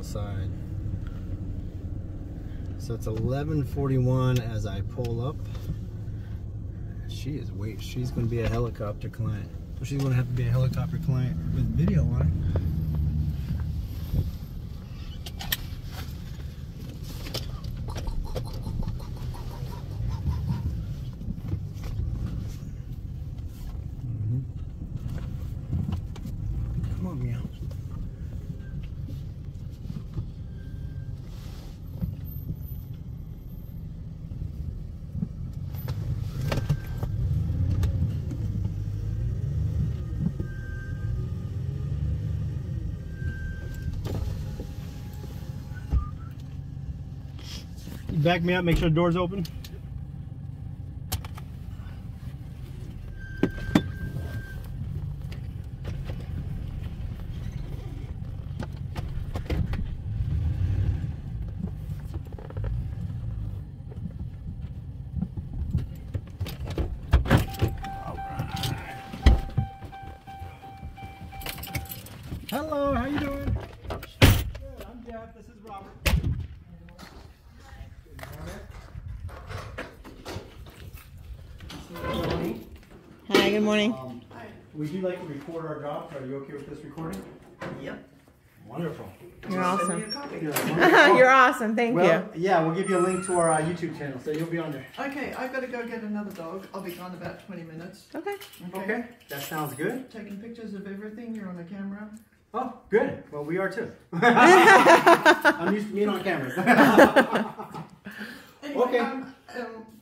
Side. So it's 11:41 as I pull up. She's going to be a helicopter client. So she's going to have to be a helicopter client with video on it. Come on, meow. Back me up, make sure the door's open. Hello, how you doing? Good, I'm Jeff, this is Robert. Hi, good morning. We do like to record our jobs. Are you okay with this recording? Yep. Wonderful. You're awesome. You're You're awesome. Thank you. Yeah, we'll give you a link to our YouTube channel, so you'll be on there. Okay, I've got to go get another dog. I'll be gone about 20 minutes. Okay. Okay, that sounds good. Taking pictures of everything. You're on the camera. Oh, good. Well, we are too. I'm used to being on camera. Anyway, Okay.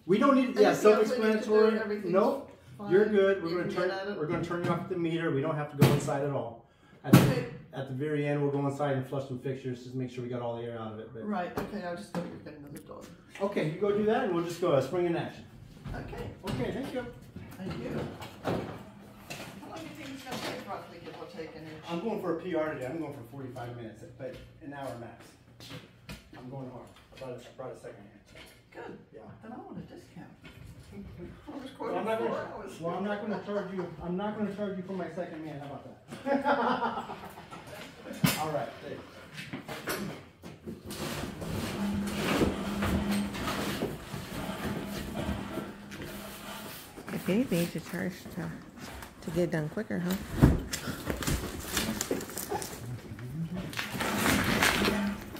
We don't need, yeah, anything else we need to do? self-explanatory. Everything's No, fine. you're good. You We're can going get at it. to turn you off the meter. We don't have to go inside at all. Okay. At the very end, we'll go inside and flush some fixtures, just make sure we got all the air out of it. But. Right, okay, I'll just go get another dog. Okay, you go do that, and we'll just go spring in action. Okay, Okay, thank you. thank you. How long do you think it's going to take roughly, give or take an inch? I'm going for a PR today. I'm going for 45 minutes, but an hour max. I'm going hard. I brought a second hand. Good. Yeah. Then I want a discount. I was Well, quoted I'm not 4 gonna, hours. well, I'm not going to charge you. I'm not going to charge you for my second man. How about that? All right. Thanks. If anything, you should charge to get done quicker, huh?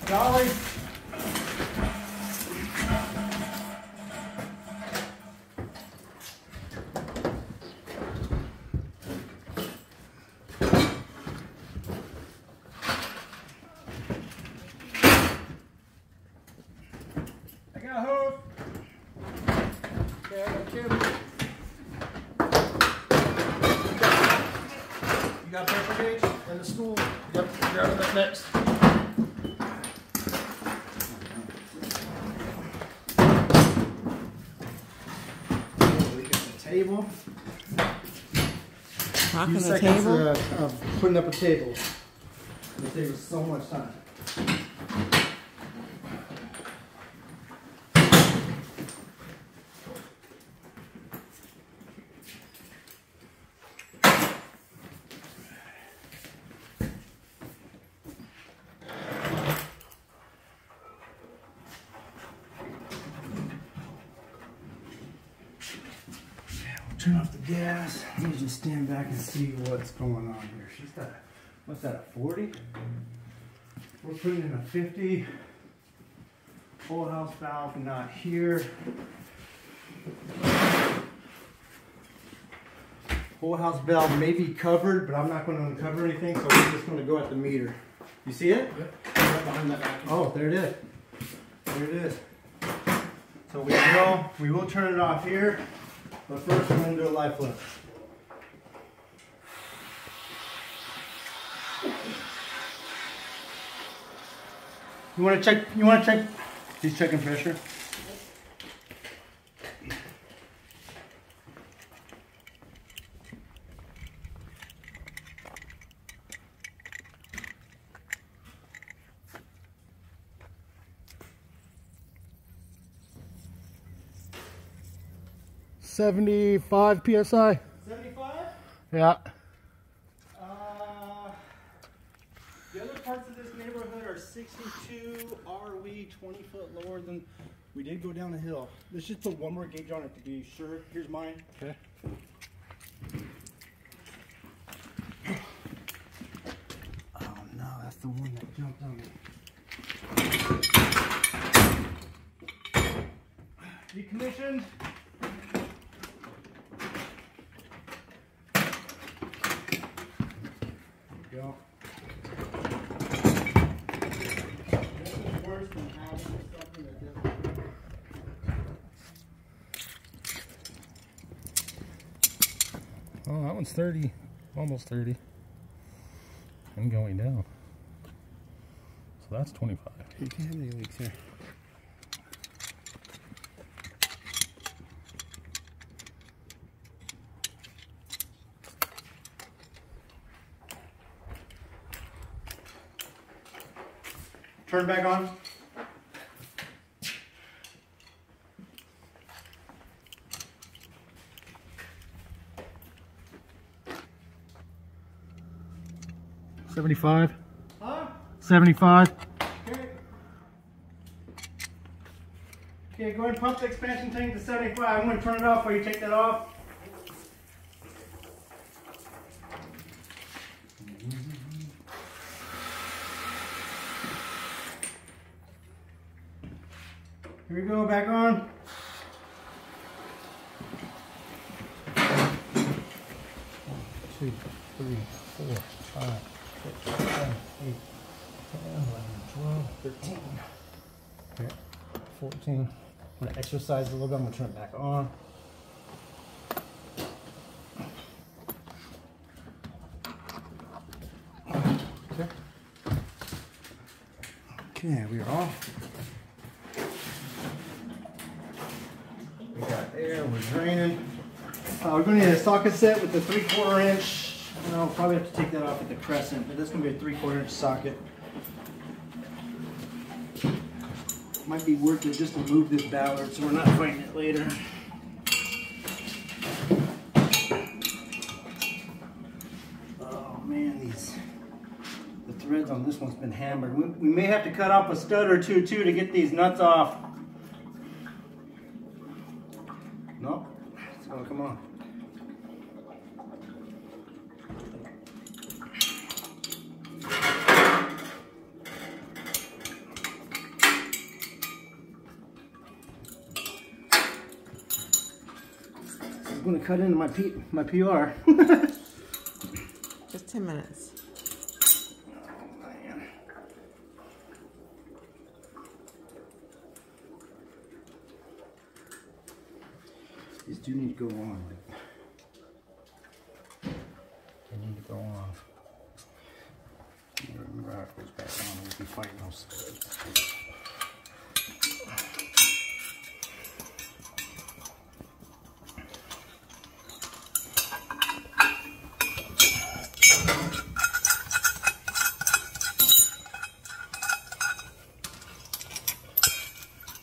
Dolly. I got a hose. Okay, I got two. You got paper gauge and the stool. Yep, grab that next. Table. Rocking Few the seconds table. of putting up a table. It saves us so much time. Turn off the gas. Let me just stand back and see what's going on here. She's got, what's that, a 40? We're putting in a 50. Full house valve, not here. Full house valve may be covered, but I'm not going to uncover anything, so we're just going to go at the meter. You see it? Yep. Right behind that vacuum. Oh, there it is. There it is. So we will turn it off here. But first, we're going to do a life lift. You want to check? He's checking pressure. $75 PSI. 75? Yeah. The other parts of this neighborhood are 62 ROE 20 foot lower than we did go down the hill. Let's just put one more gauge on it to be sure. Here's mine. Okay. Oh no, that's the one that jumped on me. Decommissioned. There we go. This is worse than having something that doesn't. Oh, that one's 30, almost 30, and going down. So that's 25. You can't have any leaks here. Turn back on. $75. Huh? $75. Okay. Okay, go ahead and pump the expansion tank to 75. I'm going to turn it off while you take that off. Here we go, back on. Two, three, 4, 5, 6, 7, 8, 10, 11, 12, 13. Okay. 14. I'm going to exercise a little bit. I'm going to turn it back on. Okay. Okay, we are off. We got air, we're draining. We're going to need a socket set with the 3/4 inch. I'll probably have to take that off with the crescent, but that's going to be a 3/4 inch socket. Might be worth it just to move this ballard so we're not fighting it later. Oh man, the threads on this one's been hammered. We may have to cut off a stud or two too to get these nuts off. Nope, it's gonna come on. I'm gonna cut into my PR. Just 10 minutes. Oh man. These do need to go on. They need to go on. Remember how it goes back on. We'll be fighting those studs.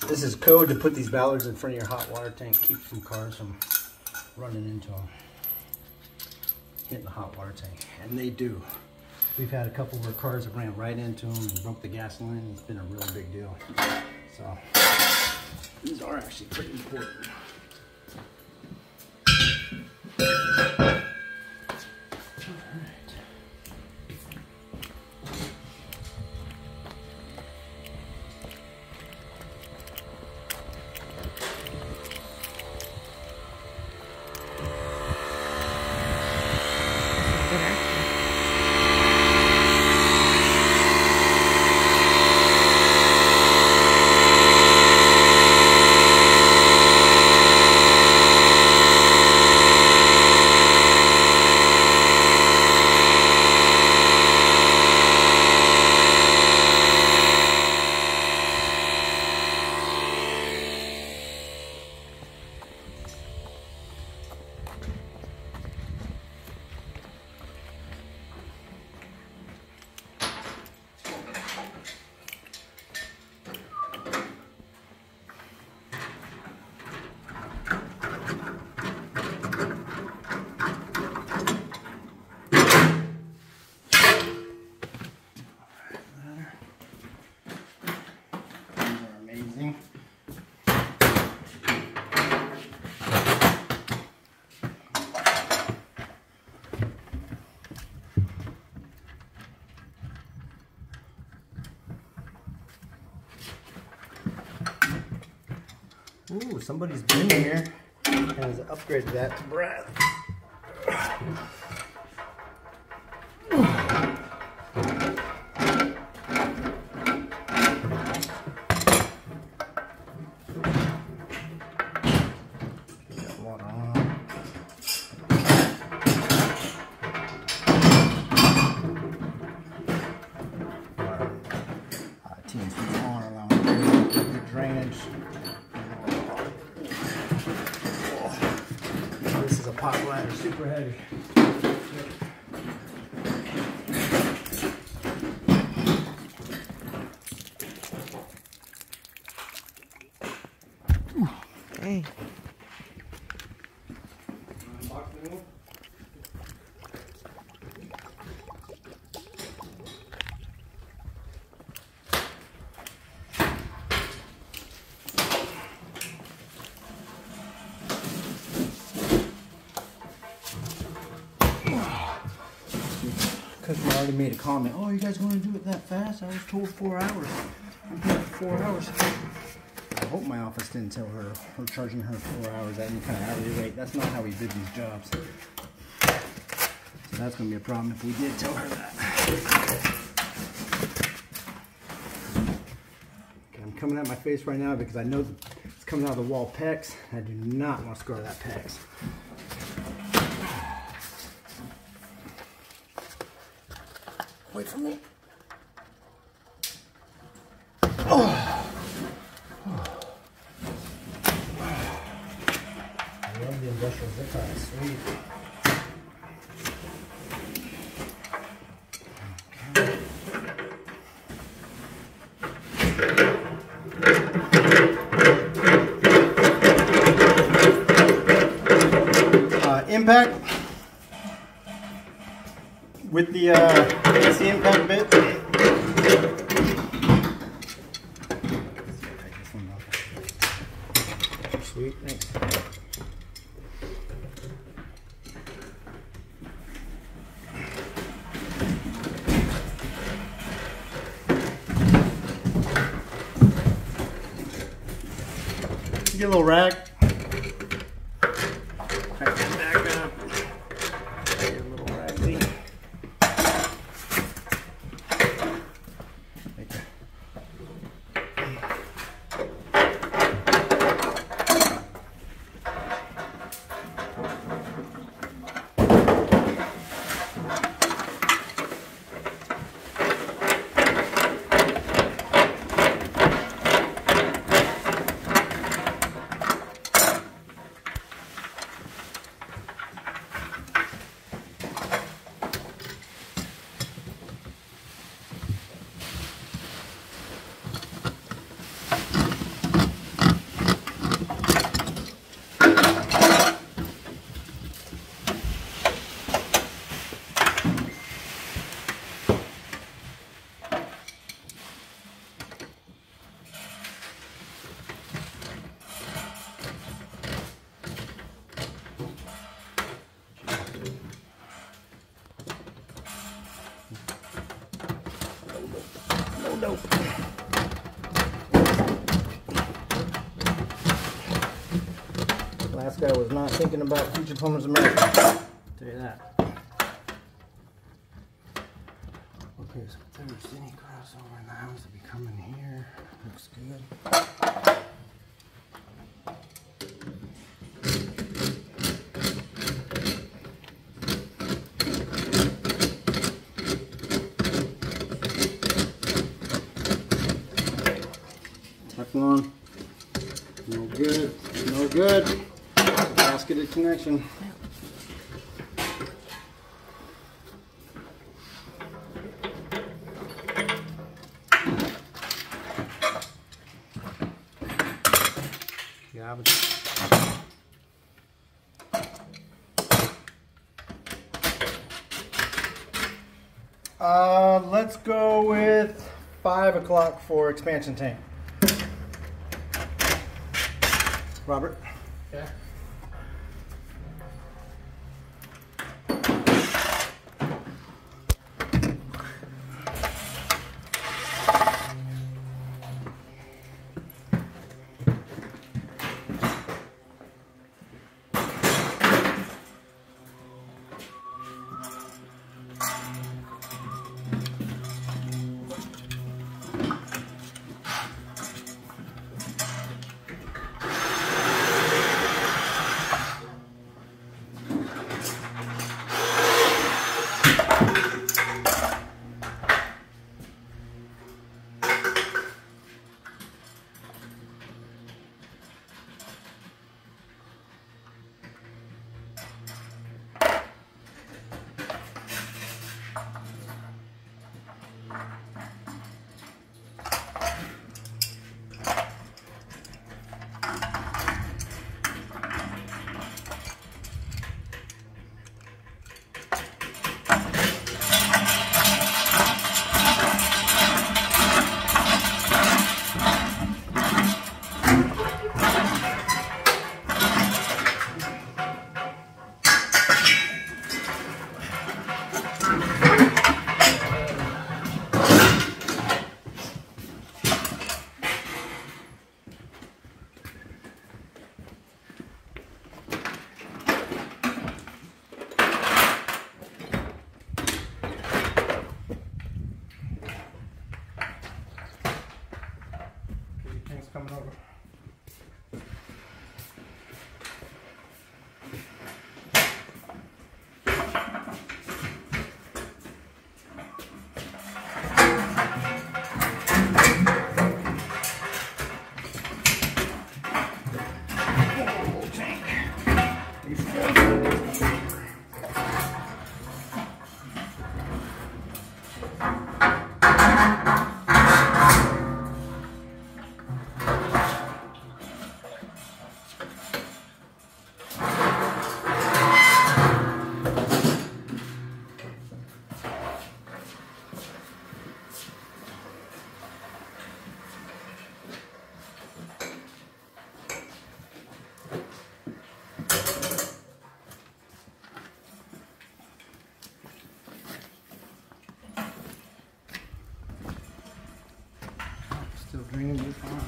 This is code to put these ballards in front of your hot water tank. Keep some cars from running into them. Hitting the hot water tank. And they do. We've had a couple where cars have ran right into them and broke the gas line. It's been a real big deal. So, these are actually pretty important. Good action. anything. Ooh, somebody's been here and has upgraded that to Brad. Water on. TNC's on around the drainage. This is a pot ladder, super heavy. Hey. Customer already made a comment. Oh, you guys going to do it that fast? I was told 4 hours. I'm here for 4 hours. I hope my office didn't tell her we're charging her 4 hours at any kind of hourly rate. That's not how we did these jobs. So that's going to be a problem if we did tell her that. Okay, I'm coming at my face right now because I know it's coming out of the wall pecs. I do not want to scar that pecs. Wait for me. Oh. I love the industrial zip tie. Sweet. Okay. Impact with the impact bit. Sweet, thanks. Get a little rag. Crack that back up. Get a little raggy. Nope. Last guy was not thinking about future Plumbers America. I'll tell you that. Okay, so if there's any crossover in the house, it'll be coming here. Looks good. Teflon, no good, no good. Gasketed connection. Yeah, let's go with 5 o'clock for expansion tank. Robert. Okay. Coming over. Still green, you're fine.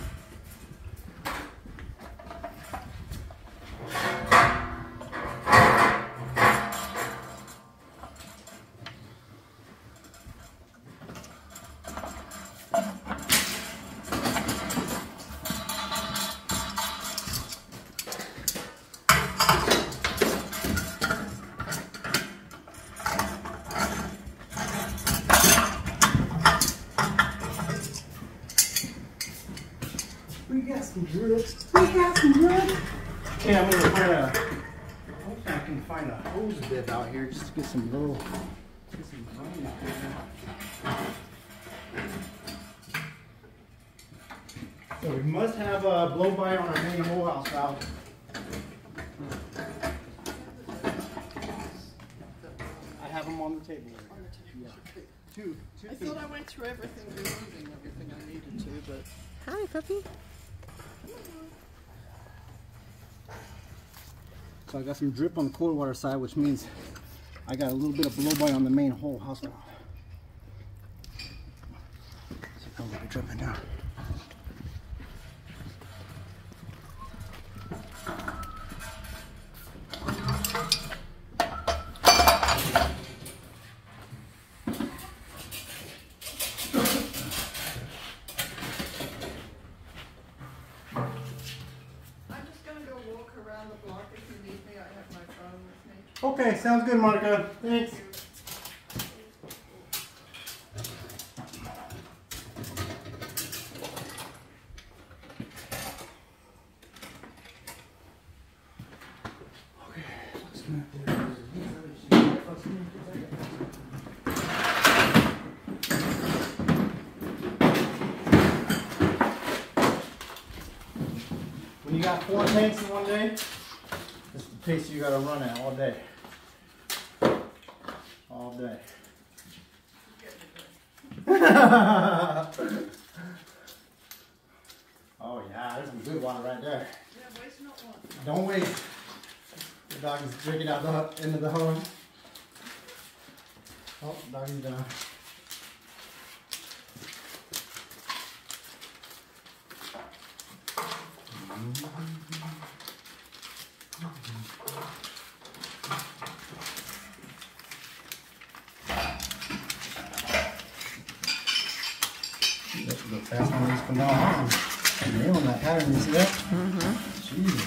We got some drip. We got some drip. Yeah, I'm gonna find a. Hopefully I can find a hose bib out here just to get some little. Get some rain out here. So we must have a blow by on our main whole house valve. I have them on the table. On the table. Yeah. Two. I thought I went through everything, removing everything I needed to, but Hi, puppy. So I got some drip on the cold water side, which means I got a little bit of blow by on the main whole house valve. See how we'll be dripping now. Okay, sounds good, Monica. Thanks. When you got 4 tanks in one day, that's the pace you gotta run at all day. All day. Oh yeah, there's some good water right there. yeah, wasting all Don't wait. The dog is drinking out the end of the hose. Oh, doggy's done. Look fast on these from now on. Nailing that pattern, you see that? Mm-hmm. Jeez.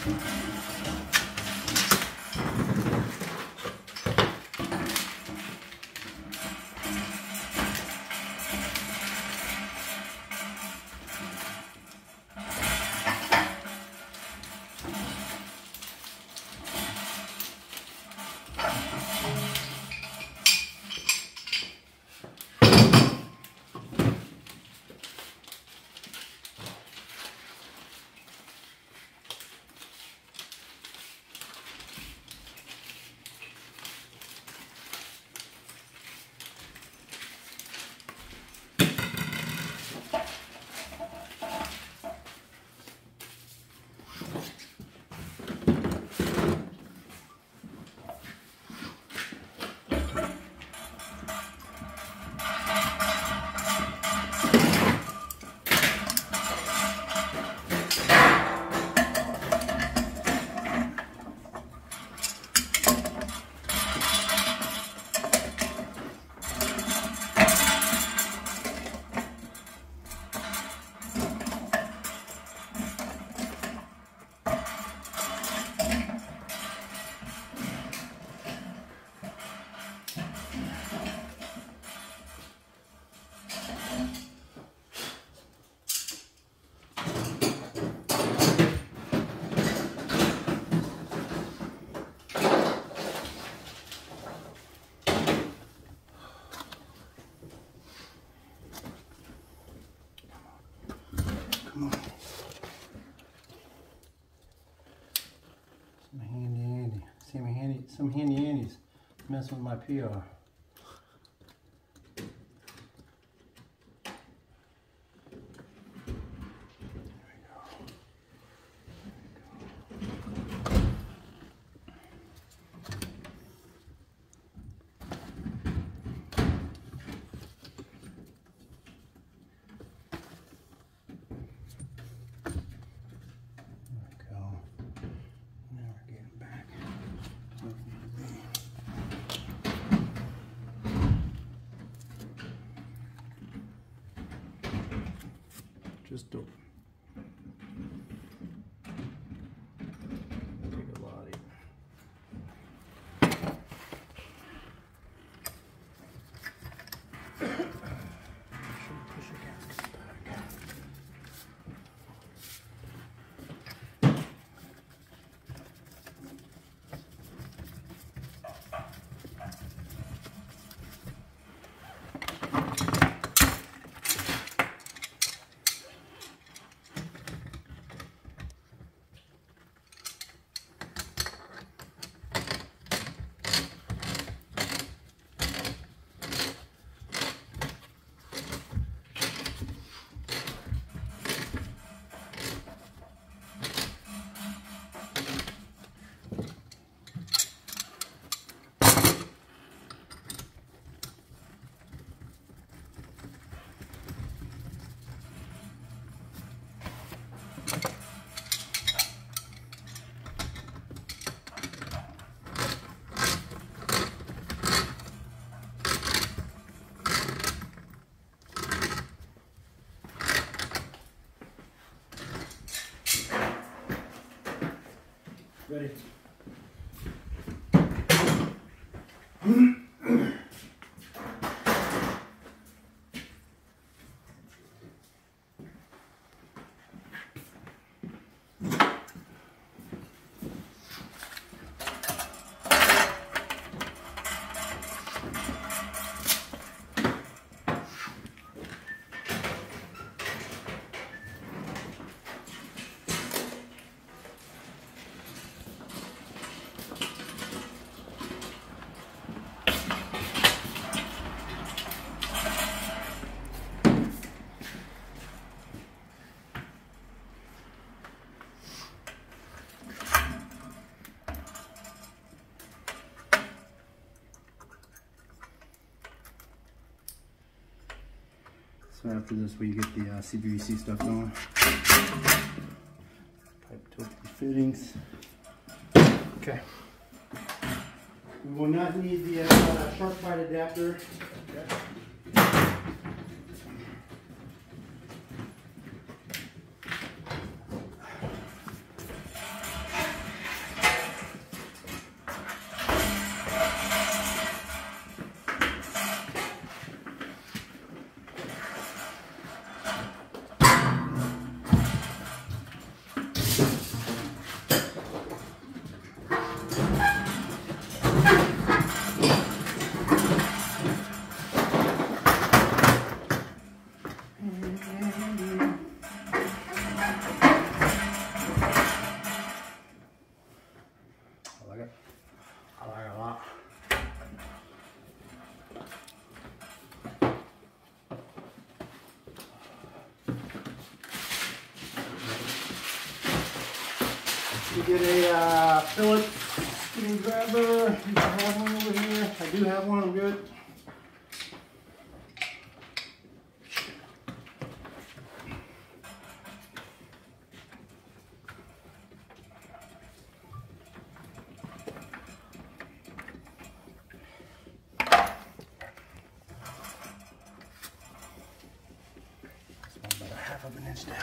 Come on. Some handy Andes messing with my PR. Just don't take a lot of it. Push your gaskets back. Ready? So after this, we get the CPVC stuff going. Pipe tilt and fittings. Okay. We will not need the shark bite adapter. Okay. I like it a lot. You get a Phillips screwdriver. You have one over here. I do have one. I'm good. About a half of an inch down.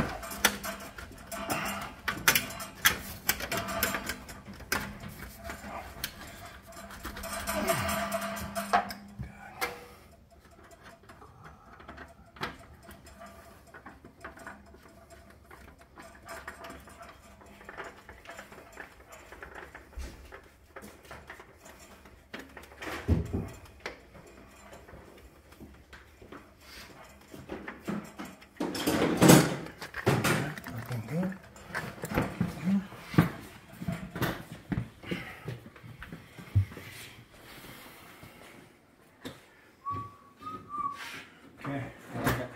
Okay, I like it.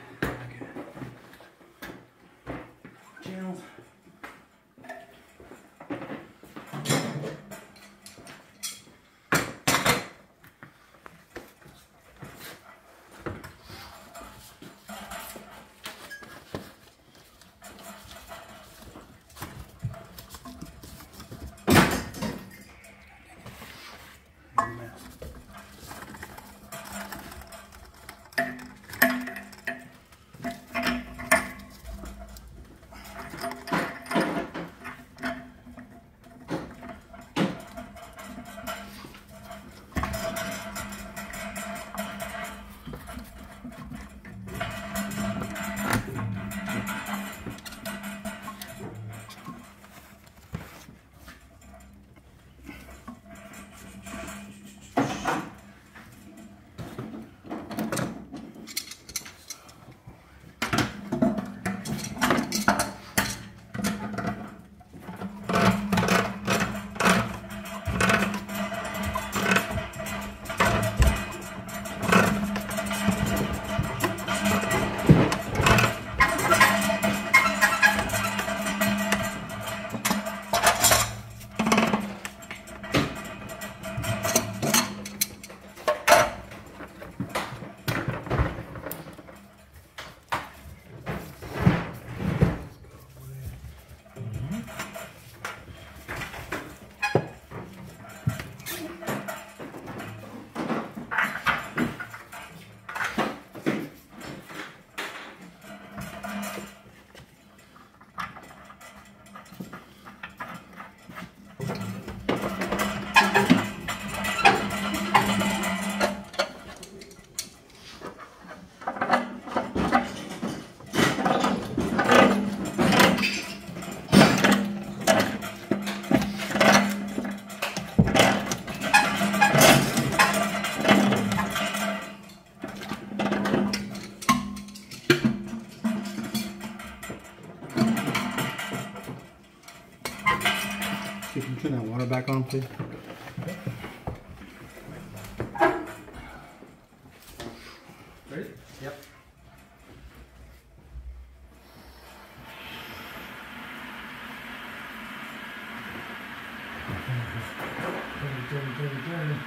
Channels. See if you can turn that water back on, please. Ready? Yep. Turn.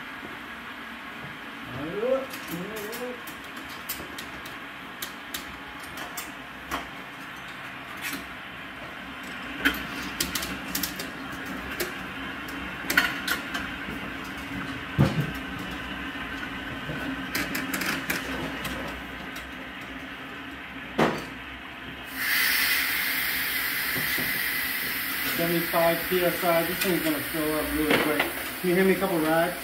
75 PSI. This thing's gonna fill up really quick. Can you hand me a couple rags?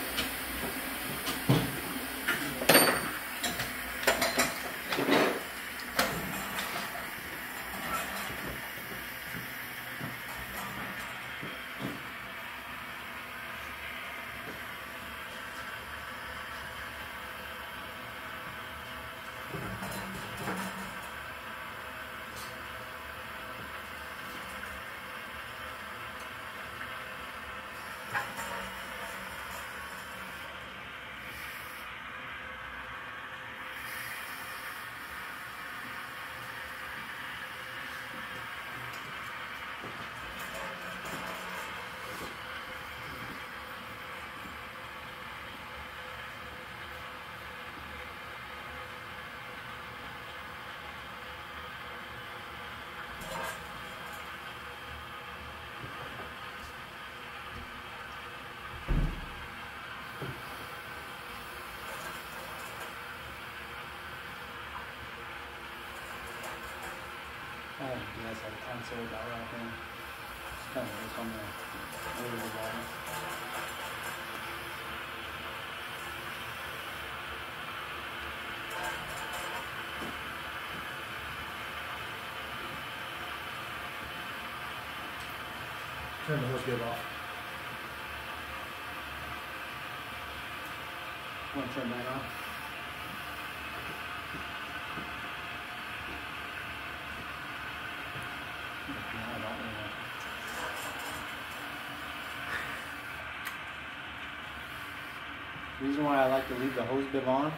Oh, yes, I cancelled that right there. It's kind of just on the older line. Turn the hose bib off. Want to turn that off? The reason why I like to leave the hose bib on,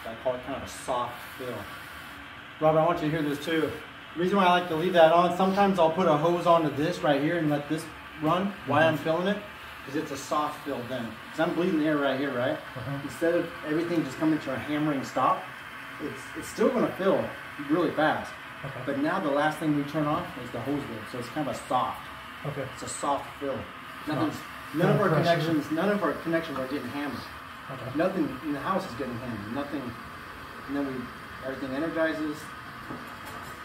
I call it kind of a soft fill. Robert, I want you to hear this too. The reason why I like to leave that on, sometimes I'll put a hose onto this right here and let this run while I'm filling it, because it's a soft fill then. Because I'm bleeding air right here, right? Instead of everything just coming to a hammering stop, it's still going to fill really fast. Okay. But now the last thing we turn off is the hose bib, so it's kind of a soft. Okay. It's a soft fill. None None of our pressure. connections are getting hammered. Okay. Nothing in the house is getting hammered. Nothing. And then everything energizes.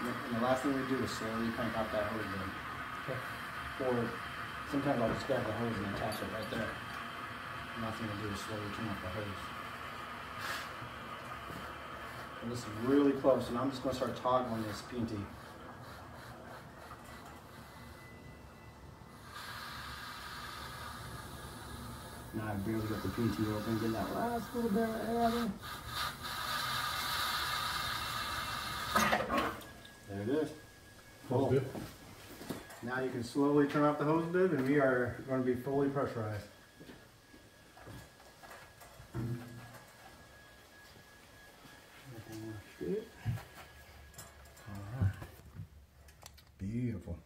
And the last thing we do is slowly crank out that hose bib. Okay. Or sometimes I'll just grab the hose and attach it right there. And last thing I do is slowly turn off the hose. And this is really close, and I'm just going to start toggling this P&T. Now I barely got the P&T open, get that last little bit of air out of there. There it is. Hose bib. Now you can slowly turn off the hose bib, and we are going to be fully pressurized. Everything looks good. All right. Beautiful.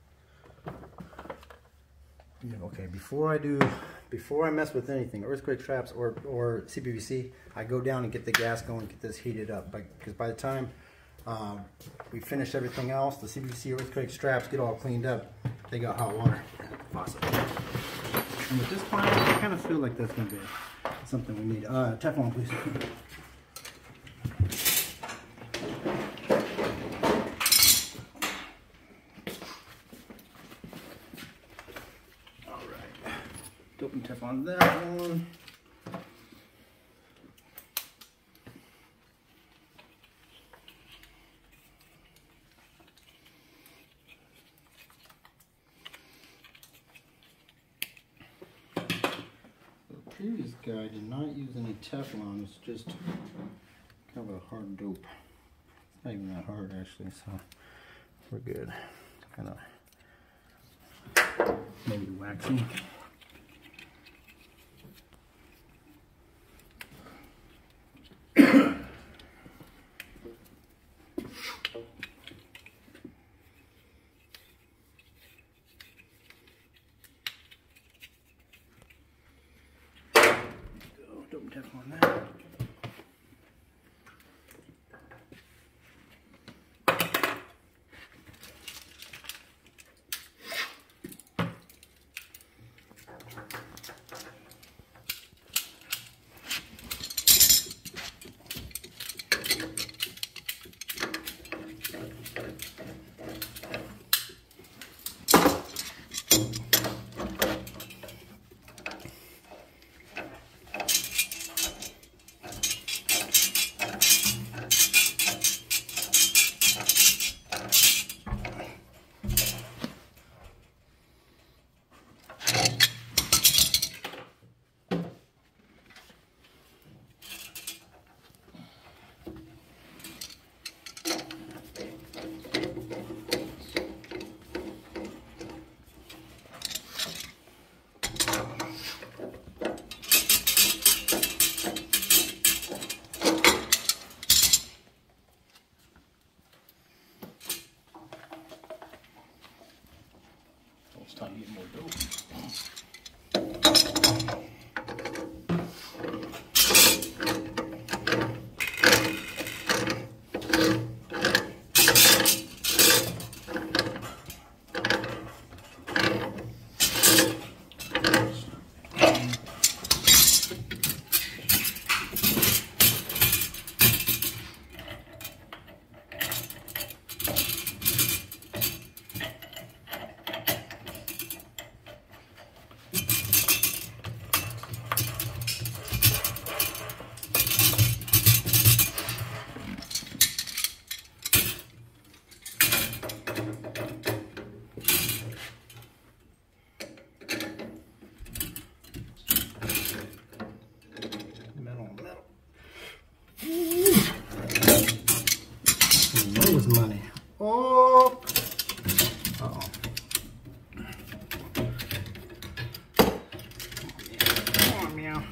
Beautiful. Okay, before I mess with anything, earthquake traps or CPVC, I go down and get the gas going, get this heated up. Because by the time we finish everything else, the CPVC earthquake straps get all cleaned up, they got hot water faucet. And with this pile, I kind of feel like that's going to be something we need. Teflon, please. All right. Doping Teflon that one. The previous guy did not use any Teflon. It's just kind of a hard dope. It's not even that hard actually, so we're good. Kind of maybe waxy. Double tap on that. time to get more dough. Money. Oh! Uh-oh. Come on, meow.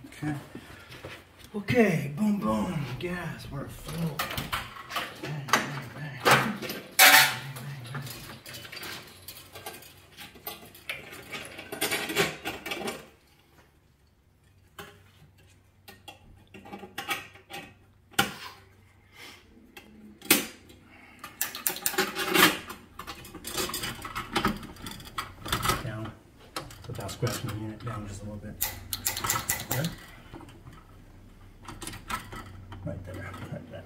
Okay. Okay, boom, boom. Gas, we're full. Bang, bang, bang. Bang, bang, bang. Down without scratching the unit down just a little bit. There. Right there, right there.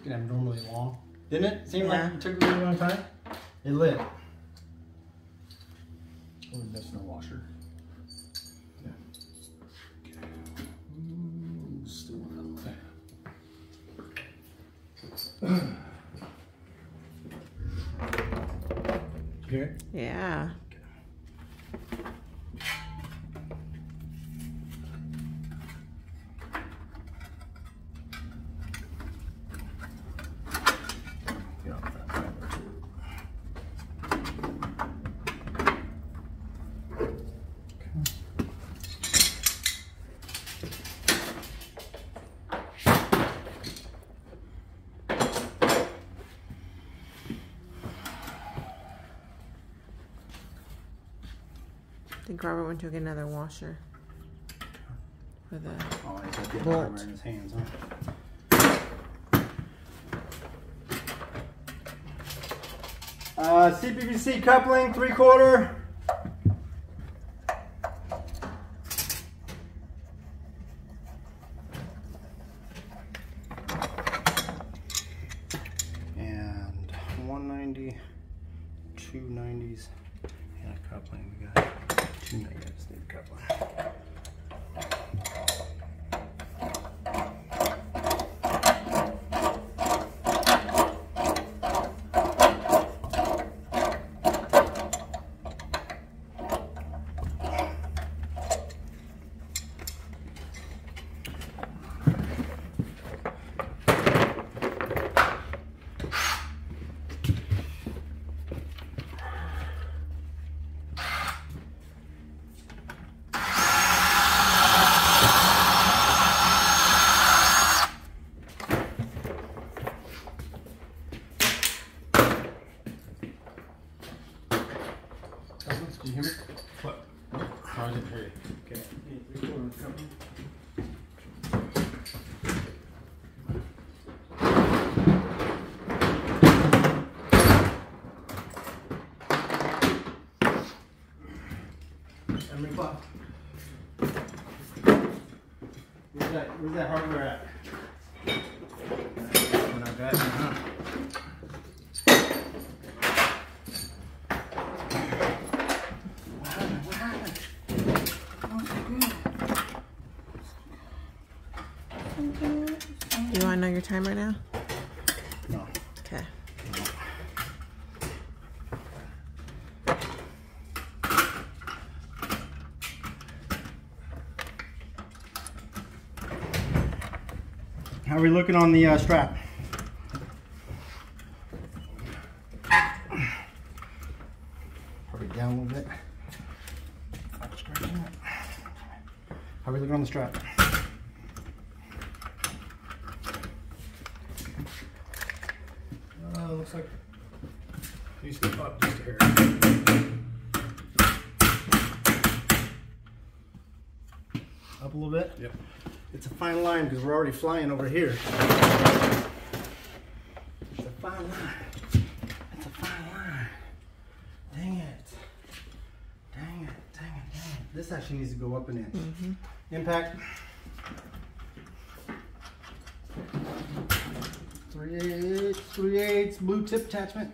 It abnormally long. Didn't it? Seemed like it took a really long time. It lit. Oh, that's no washer. Yeah. Okay. Still that way. Here? Yeah. I think Robert went to get another washer for the Oh, he's got the bolt. armor in his hands, huh? CPVC coupling, 3/4. And 190, 290s, and a coupling. We got 2 negatives, need a coupling. Can you hear me? What? Oh, I didn't hear you. Okay. 3/4 coupling. How many o'clock? Where's that hardware at? We're not bad, huh? What happened? Oh, so good. Do you want to know your time right now? No. Okay. How are we looking on the strap? Probably down a little bit. How are we looking on the strap? Looks like you step up just a hair. Up a little bit? Yep. It's a fine line because we're already flying over here. It's a fine line. It's a fine line. Dang it. Dang it. Dang it. Dang it. This actually needs to go up an inch. Impact. 3/8 blue tip attachment.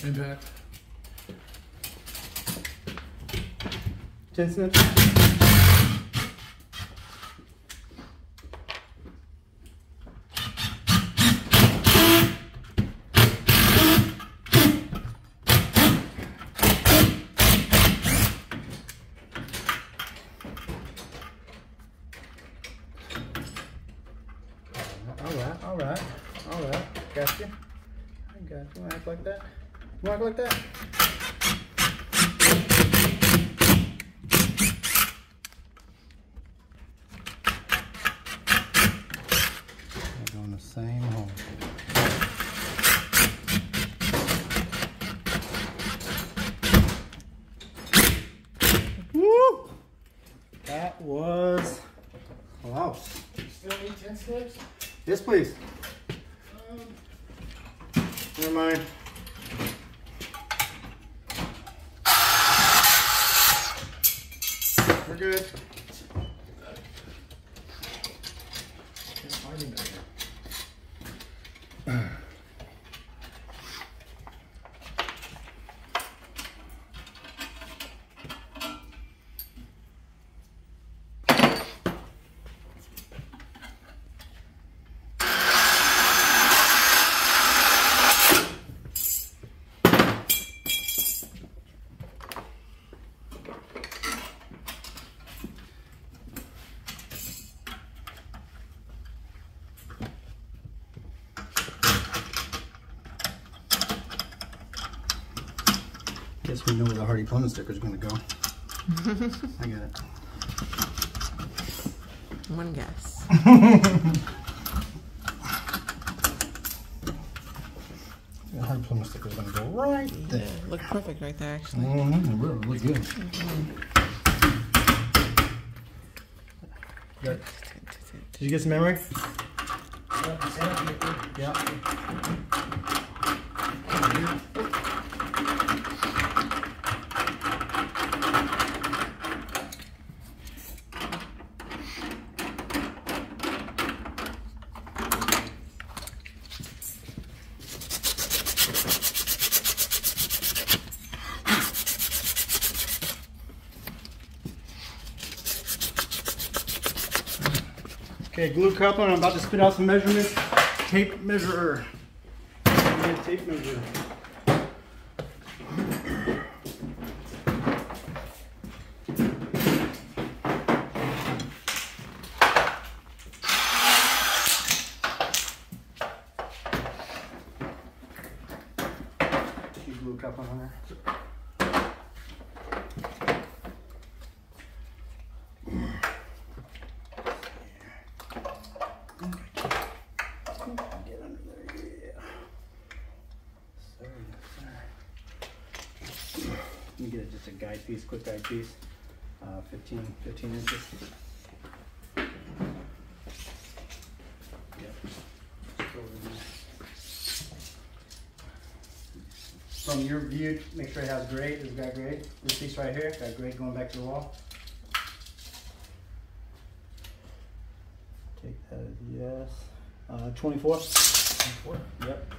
Impact. 10 snips. All right. Gotcha. I got you. Wanna act like that? You wanna act like that? We're doing the same hole. Woo! That was close. Still need 10 snips? Yes, please. Never mind. We're good. Can't find him down here. Guess we know where the Hardy Plumbing sticker is going to go. I get it. One guess. The Hardy Plumbing sticker is going to go right there. Look perfect right there, actually. Mm-hmm. Really look good. Good. Did you get some memory? Yeah. Okay, glue coupler. I'm about to spit out some measurements. Tape measurer. Tape measure. Glue coupler on there. Get under there, yeah. Sir, yes, sir. Let me get just a guide piece, quick guide piece. 15 inches. Yep. from your view, make sure it has grade. It's got grade. This piece right here, got grade going back to the wall. Take that as yes. 24. 24. Yep.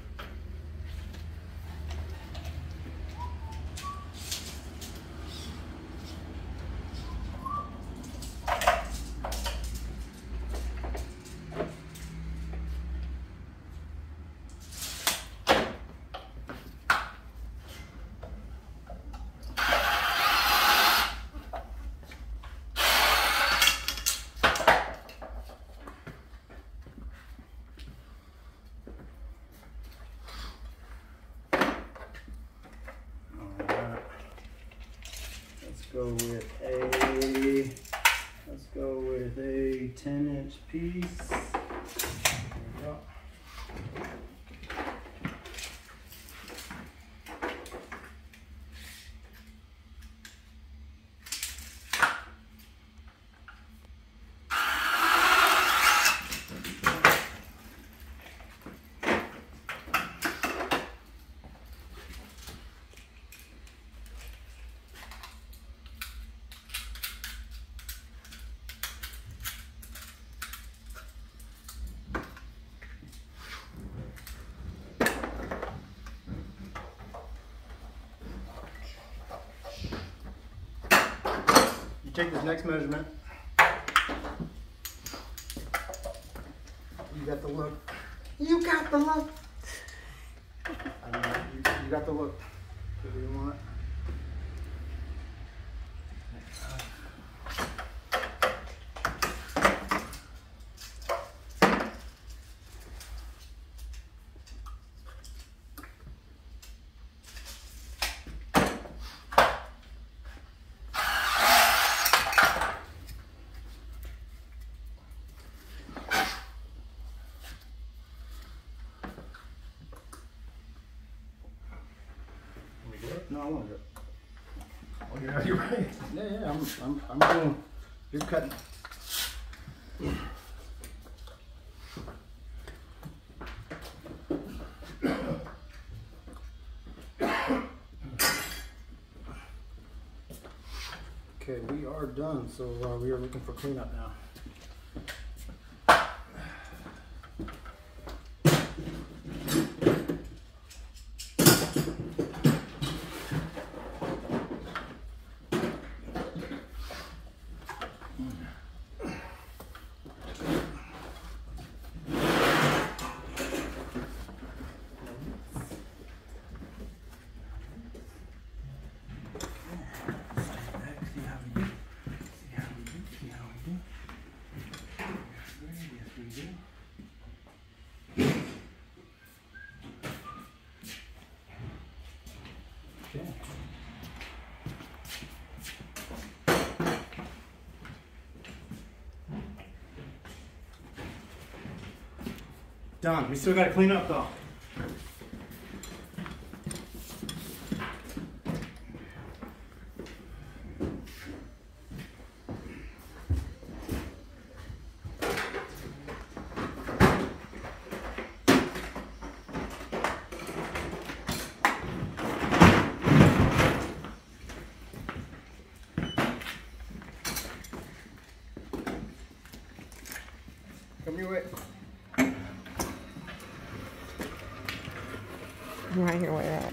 Let's go with a 10-inch piece. There we go. Take this next measurement. You got the look. You got the look. I know, you got the look. Do you want it? No, I want to do it. Oh, yeah, you're right. Yeah, I'm doing. You're cutting. Okay, we are done. So we are looking for cleanup now. Done. We still got to clean up though. Come your way. Right your way out.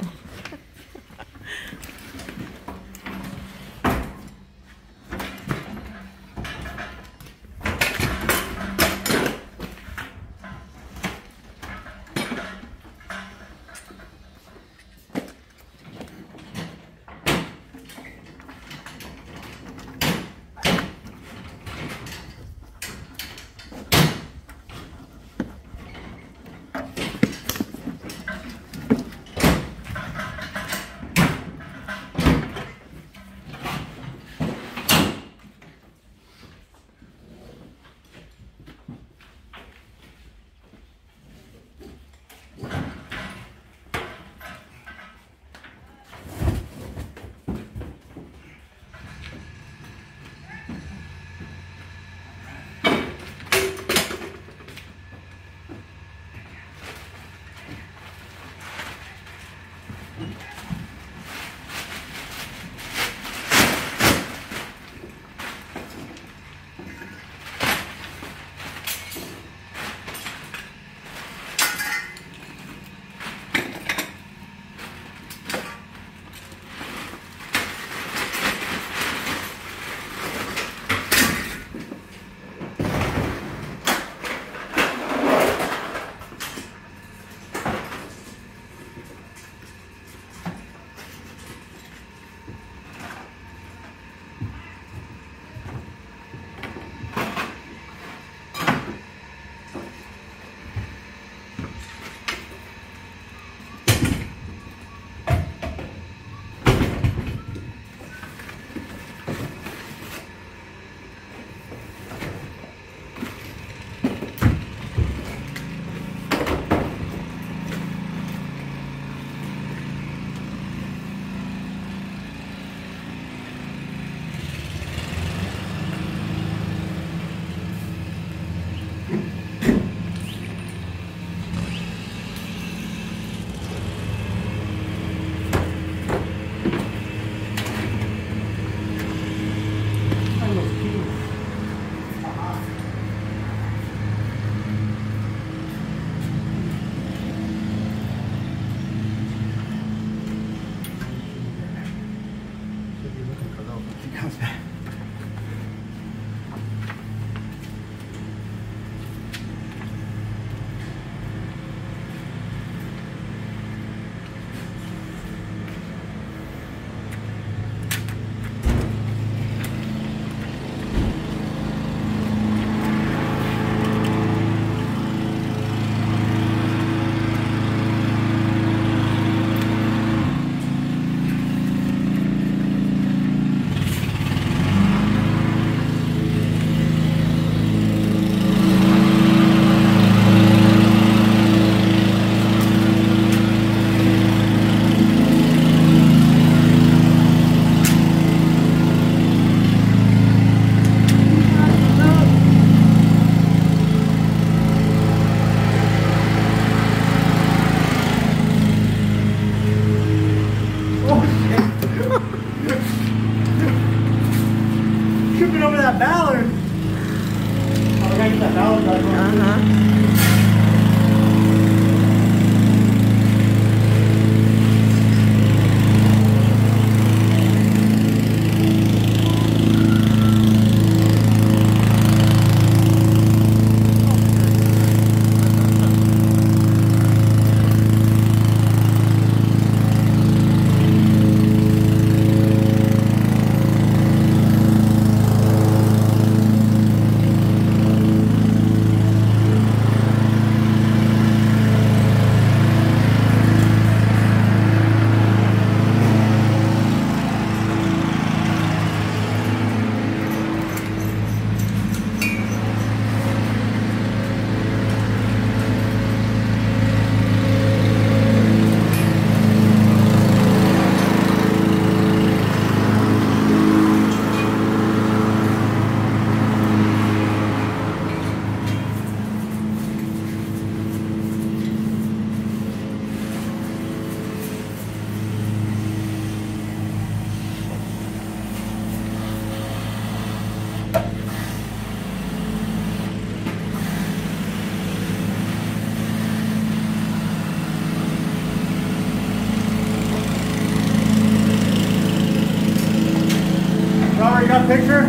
picture?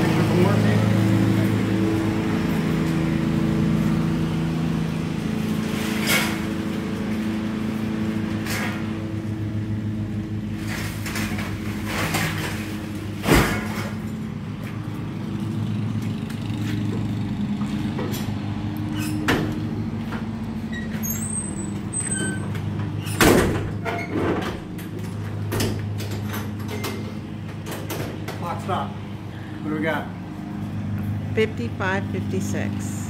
Picture from Murphy. Clock stop. What do we got? 55, 56.